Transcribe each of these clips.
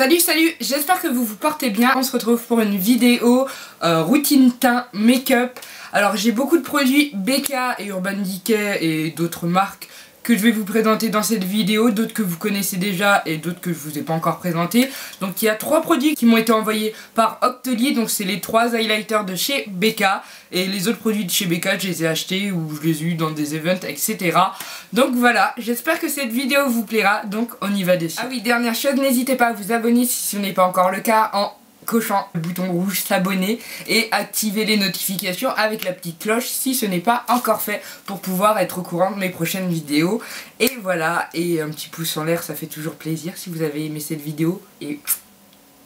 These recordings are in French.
Salut, j'espère que vous vous portez bien. On se retrouve pour une vidéo routine teint make-up. Alors j'ai beaucoup de produits BK et Urban Decay et d'autres marques que je vais vous présenter dans cette vidéo, d'autres que vous connaissez déjà et d'autres que je vous ai pas encore présenté. Donc il y a 3 produits qui m'ont été envoyés par Octoly, donc c'est les 3 highlighters de chez BK. Et les autres produits de chez BK, je les ai achetés ou je les ai eu dans des events, etc. Donc voilà, j'espère que cette vidéo vous plaira, donc on y va dessus. Ah oui, dernière chose, n'hésitez pas à vous abonner si ce n'est pas encore le cas en cochant le bouton rouge s'abonner et activer les notifications avec la petite cloche si ce n'est pas encore fait pour pouvoir être au courant de mes prochaines vidéos. Et voilà, et un petit pouce en l'air, ça fait toujours plaisir si vous avez aimé cette vidéo, et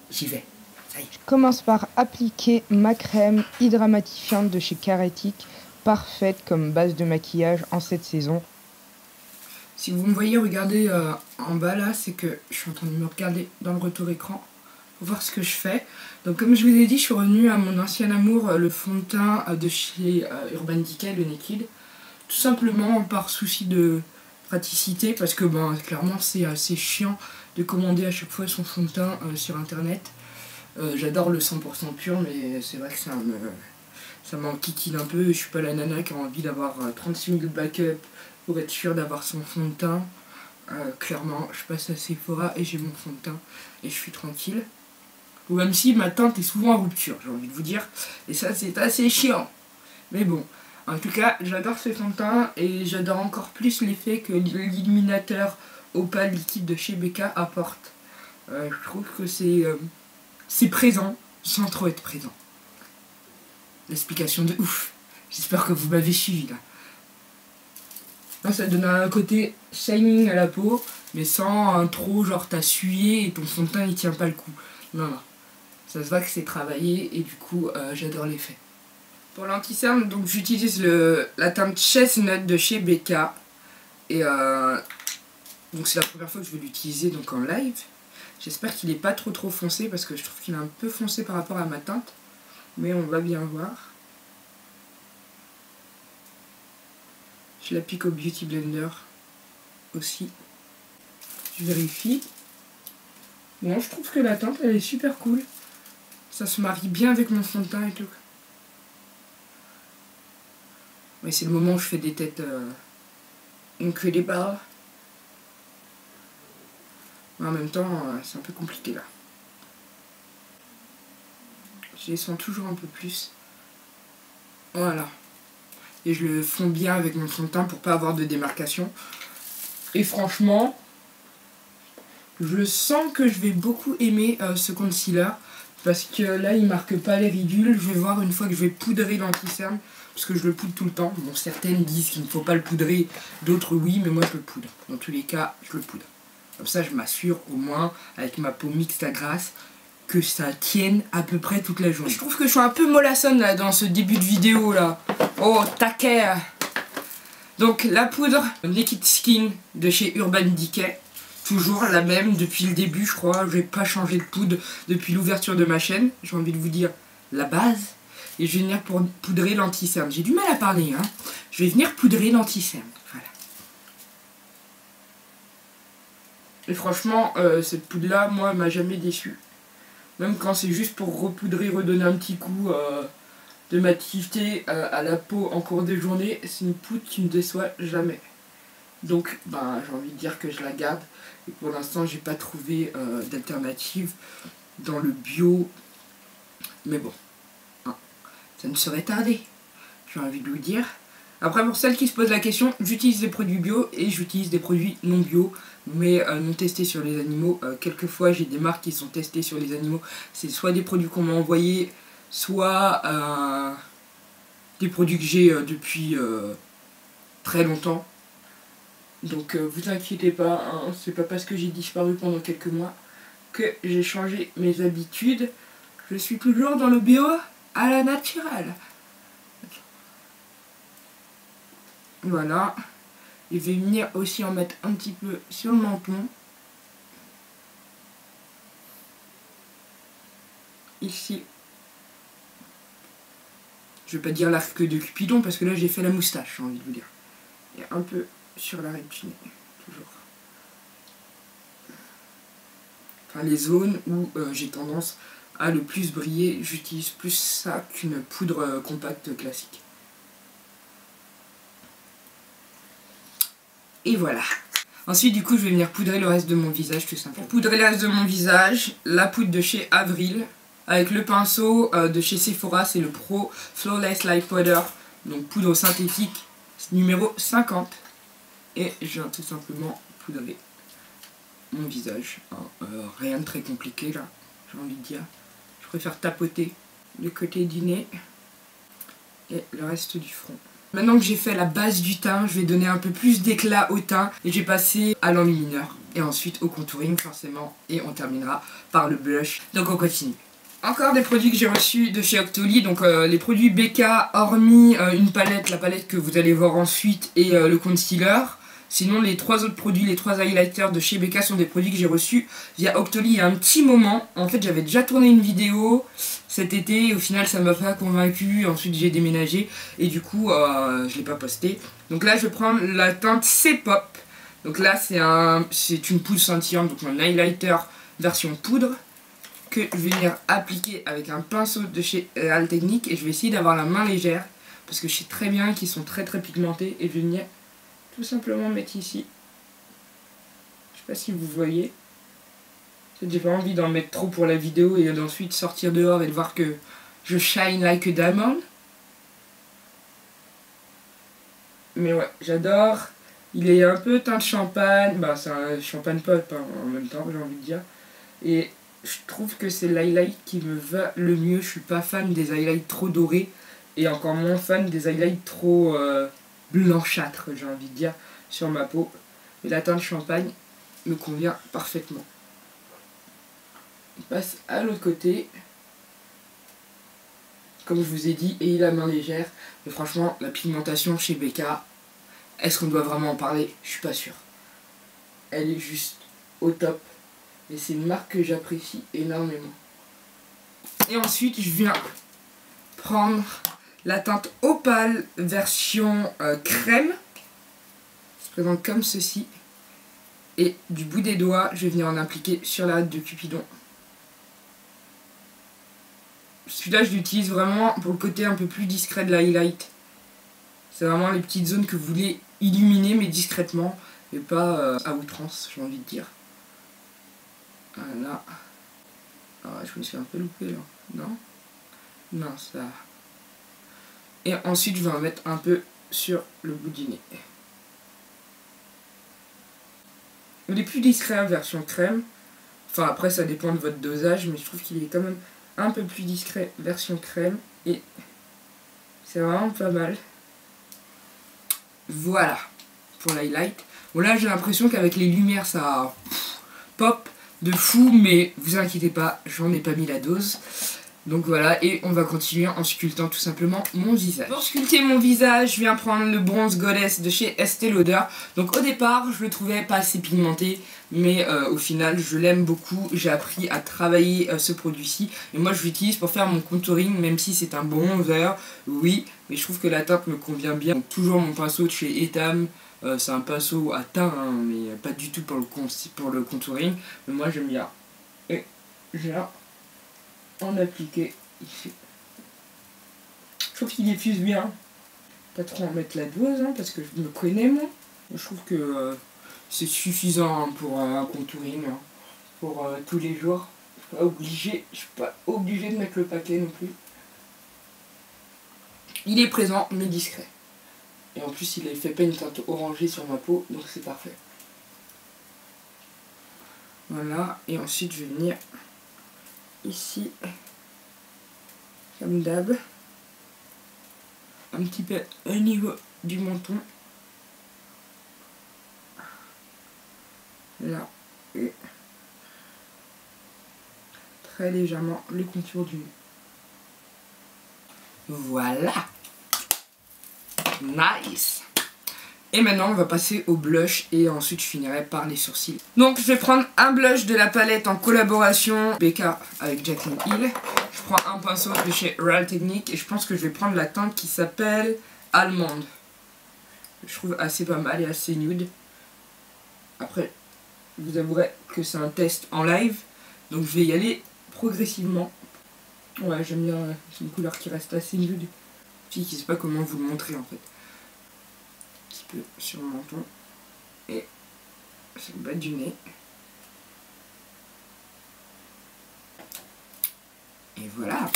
j'y vais. Ça y est. Je commence par appliquer ma crème hydramatifiante de chez Caretic, parfaite comme base de maquillage en cette saison. Si vous me voyez regarder en bas là, c'est que je suis en train de me regarder dans le retour écran pour voir ce que je fais. Donc comme je vous ai dit, je suis revenue à mon ancien amour, le fond de teint de chez Urban Decay, le Naked. Tout simplement par souci de praticité, parce que clairement c'est assez chiant de commander à chaque fois son fond de teint sur internet. J'adore le 100% pur, mais c'est vrai que ça m'enquiquine un peu. Je suis pas la nana qui a envie d'avoir 36 000 backup pour être sûr d'avoir son fond de teint. Clairement, je passe à Sephora et j'ai mon fond de teint et je suis tranquille. Ou même si ma teinte est souvent en rupture, j'ai envie de vous dire. Et ça, c'est assez chiant. Mais bon, en tout cas, j'adore ce fond de teint et j'adore encore plus l'effet que l'illuminateur opale liquide de chez BK apporte. Je trouve que c'est présent sans trop être présent. L'explication de ouf. J'espère que vous m'avez suivi là. Là, ça donne un côté shining à la peau, mais sans trop genre t'as sué et ton fond de teint il tient pas le coup. Non, non. Ça se voit que c'est travaillé et du coup j'adore l'effet. Pour l'anti-cerne, donc j'utilise la teinte Chestnut de chez BK. Et donc c'est la première fois que je vais l'utiliser donc en live. J'espère qu'il est pas trop foncé parce que je trouve qu'il est un peu foncé par rapport à ma teinte. Mais on va bien voir. Je l'applique au Beauty Blender aussi. Je vérifie. Bon, je trouve que la teinte elle est super cool. Ça se marie bien avec mon fond de teint et tout. Mais c'est le moment où je fais des têtes incredibles. Mais en même temps, c'est un peu compliqué là. Je les sens toujours un peu plus. Voilà. Et je le fonds bien avec mon fond de teint pour pas avoir de démarcation. Et franchement, je sens que je vais beaucoup aimer ce concealer. Parce que là, il marque pas les ridules. Je vais voir une fois que je vais poudrer l'anti-cerne. Parce que je le poudre tout le temps. Bon, certaines disent qu'il ne faut pas le poudrer. D'autres oui, mais moi je le poudre. Dans tous les cas, je le poudre. Comme ça, je m'assure au moins, avec ma peau mixte à grasse, que ça tienne à peu près toute la journée. Je trouve que je suis un peu mollassonne là dans ce début de vidéo là. Oh, taquet. Donc la poudre Naked Skin de chez Urban Decay. Toujours la même depuis le début, je crois. Je n'ai pas changé de poudre depuis l'ouverture de ma chaîne. J'ai envie de vous dire la base. Et je vais venir pour poudrer l'anti-cerne. J'ai du mal à parler, hein. Je vais venir poudrer l'anti-cerne. Voilà. Et franchement, cette poudre-là, moi, elle m'a jamais déçu. Même quand c'est juste pour repoudrer, redonner un petit coup de mativité à la peau en cours de journée, c'est une poudre qui ne me déçoit jamais. Donc, j'ai envie de dire que je la garde. Et pour l'instant, j'ai pas trouvé d'alternative dans le bio. Mais bon, hein, ça ne serait tardé. J'ai envie de vous dire. Après, pour celles qui se posent la question, j'utilise des produits bio et j'utilise des produits non bio, mais non testés sur les animaux. Quelquefois, j'ai des marques qui sont testées sur les animaux. C'est soit des produits qu'on m'a envoyés, soit des produits que j'ai depuis très longtemps. Donc vous inquiétez pas, hein, c'est pas parce que j'ai disparu pendant quelques mois que j'ai changé mes habitudes. Je suis toujours dans le bio à la naturelle. Voilà. Je vais venir aussi en mettre un petit peu sur le menton. Ici. Je vais pas dire l'arc de Cupidon parce que là j'ai fait la moustache, j'ai envie de vous dire. Et un peu sur l'arrêt du nez, toujours. enfin les zones où j'ai tendance à le plus briller. J'utilise plus ça qu'une poudre compacte classique. Et voilà. Ensuite du coup je vais venir poudrer le reste de mon visage tout simplement. Pour poudrer le reste de mon visage, la poudre de chez Avril avec le pinceau de chez Sephora, c'est le Pro Flawless Light Powder, donc poudre synthétique numéro 50. Et je viens tout simplement poudrer mon visage. Rien de très compliqué là, j'ai envie de dire. Je préfère tapoter le côté du nez et le reste du front. Maintenant que j'ai fait la base du teint, je vais donner un peu plus d'éclat au teint et je vais passer à l'enlumineur et ensuite au contouring forcément et on terminera par le blush. Donc on continue. Encore des produits que j'ai reçus de chez Octoly, donc les produits BK hormis une palette, la palette que vous allez voir ensuite et le concealer. Sinon les trois autres produits, les trois highlighters de chez BK sont des produits que j'ai reçus via Octoly il y a un petit moment. En fait j'avais déjà tourné une vidéo cet été et au final ça m'a pas convaincu. Ensuite j'ai déménagé et du coup je l'ai pas posté. Donc là je vais prendre la teinte C-Pop. Donc là c'est une poudre scintillante, donc un highlighter version poudre que je vais venir appliquer avec un pinceau de chez Real Technique et je vais essayer d'avoir la main légère parce que je sais très bien qu'ils sont très pigmentés et je vais venir tout simplement mettre ici. Je sais pas si vous voyez. J'ai pas envie d'en mettre trop pour la vidéo et d'ensuite sortir dehors et de voir que je shine like a diamond. Mais ouais, j'adore. Il est un peu teint de champagne. Bah c'est un champagne pop hein, en même temps j'ai envie de dire. Et je trouve que c'est l'highlight qui me va le mieux. Je suis pas fan des highlights trop dorés et encore moins fan des highlights trop blanchâtres, j'ai envie de dire, sur ma peau. Mais la teinte champagne me convient parfaitement. On passe à l'autre côté. Comme je vous ai dit, ayez la main légère. Mais franchement, la pigmentation chez BK, est-ce qu'on doit vraiment en parler? Je suis pas sûr. Elle est juste au top. Et c'est une marque que j'apprécie énormément. Et ensuite, je viens prendre la teinte Opale version crème. Elle se présente comme ceci. Et du bout des doigts, je vais venir en appliquer sur la hâte de Cupidon. Celui-là, je l'utilise vraiment pour le côté un peu plus discret de l'highlight. C'est vraiment les petites zones que vous voulez illuminer, mais discrètement. Et pas à outrance, j'ai envie de dire. Voilà. Ah, je me suis un peu loupé là. Non? Non, ça... Et ensuite, je vais en mettre un peu sur le bout du nez. Il est plus discret en version crème. Enfin, après, ça dépend de votre dosage, mais je trouve qu'il est quand même un peu plus discret version crème. Et c'est vraiment pas mal. Voilà, pour l'highlight. Bon, là, j'ai l'impression qu'avec les lumières, ça pop de fou, mais vous inquiétez pas, j'en ai pas mis la dose. Donc voilà, et on va continuer en sculptant tout simplement mon visage. Pour sculpter mon visage, je viens prendre le bronze Goddess de chez Estée Lauder. Donc au départ, je le trouvais pas assez pigmenté, mais au final, je l'aime beaucoup. J'ai appris à travailler ce produit-ci. Et moi, je l'utilise pour faire mon contouring, même si c'est un bronzer, oui. Mais je trouve que la teinte me convient bien. Donc toujours mon pinceau de chez Etam. C'est un pinceau à teint, hein, mais pas du tout pour le contouring. Mais moi, j'aime bien. Et j'ai en appliquer ici. Je trouve qu'il diffuse bien. Pas trop en mettre la dose hein, parce que je me connais moi. Je trouve que c'est suffisant hein, pour un contouring hein, pour tous les jours. Je suis pas obligé de mettre le paquet non plus. Il est présent mais discret. Et en plus il fait pas une teinte orangée sur ma peau donc c'est parfait. Voilà et ensuite je vais venir ici, comme d'hab, un petit peu au niveau du menton, là, et très légèrement le contour du nez. Voilà, nice. Et maintenant on va passer au blush et ensuite je finirai par les sourcils. Donc je vais prendre un blush de la palette en collaboration BK avec Jaclyn Hill. Je prends un pinceau de chez Real Technique et je pense que je vais prendre la teinte qui s'appelle Allemande. Je trouve assez pas mal et assez nude. Après, je vous avouerai que c'est un test en live. Donc je vais y aller progressivement. Ouais, j'aime bien, c'est une couleur qui reste assez nude. Fille qui sait pas comment vous le montrer en fait. Un petit peu sur le menton et sur le bas du nez. Et voilà.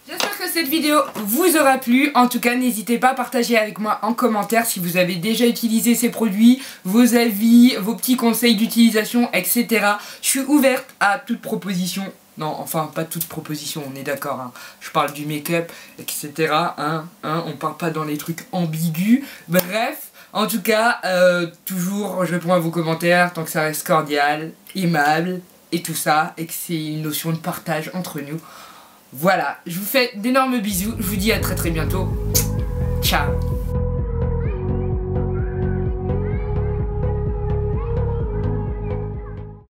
J'espère que cette vidéo vous aura plu. En tout cas, n'hésitez pas à partager avec moi en commentaire si vous avez déjà utilisé ces produits, vos avis, vos petits conseils d'utilisation, etc. Je suis ouverte à toute proposition. Non, enfin, pas toute proposition, on est d'accord. Hein. Je parle du make-up, etc. On parle pas dans les trucs ambigus. Bref, en tout cas, toujours, je réponds à vos commentaires tant que ça reste cordial, aimable et tout ça, et que c'est une notion de partage entre nous. Voilà, je vous fais d'énormes bisous, je vous dis à très bientôt. Ciao.